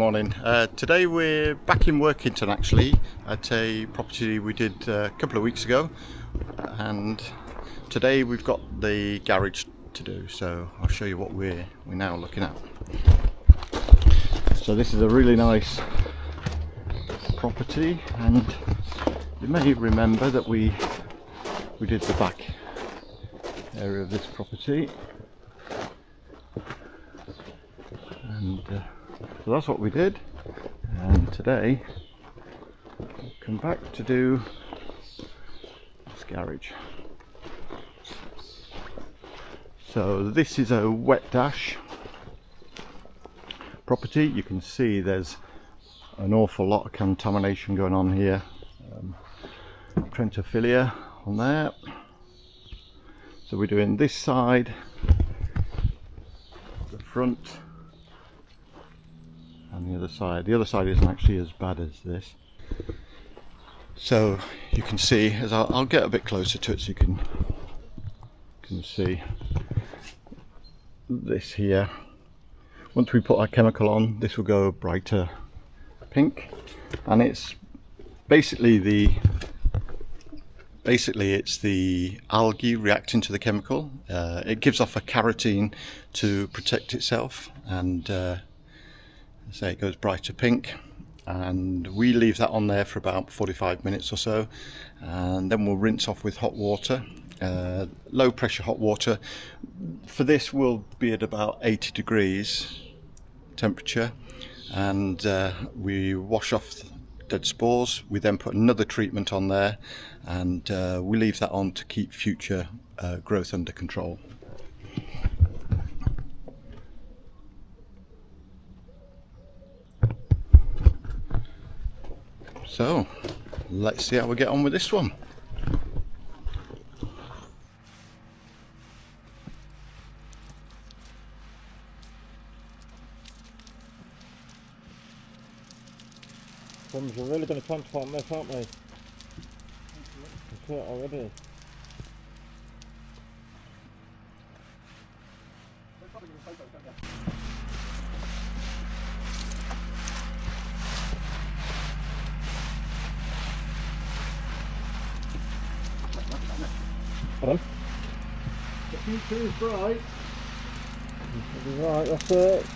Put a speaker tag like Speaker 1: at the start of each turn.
Speaker 1: morning. Today we're back in Workington actually at a property we did a couple of weeks ago, and today we've got the garage to do, so I'll show you what we're now looking at. So this is a really nice property, and you may remember that we did the back area of this property, and so that's what we did. And today we'll come back to do this garage. So this is a wet dash property. You can see there's an awful lot of contamination going on here. Trentophilia on there. So we're doing this side, the front, and the other side. The other side isn't actually as bad as this. So you can see, as I'll get a bit closer to it so you can see this here. Once we put our chemical on, this will go brighter pink, and it's basically it's the algae reacting to the chemical. It gives off a carotene to protect itself, and say it goes brighter pink, and we leave that on there for about 45 minutes or so, and then we'll rinse off with hot water, low pressure hot water. For this we'll be at about 80 degrees temperature, and we wash off dead spores. We then put another treatment on there, and we leave that on to keep future growth under control. So let's see how we get on with this one.
Speaker 2: We're really going to transform this, aren't we? I see it already. Pardon?
Speaker 1: The future is bright.
Speaker 2: Right, that's it.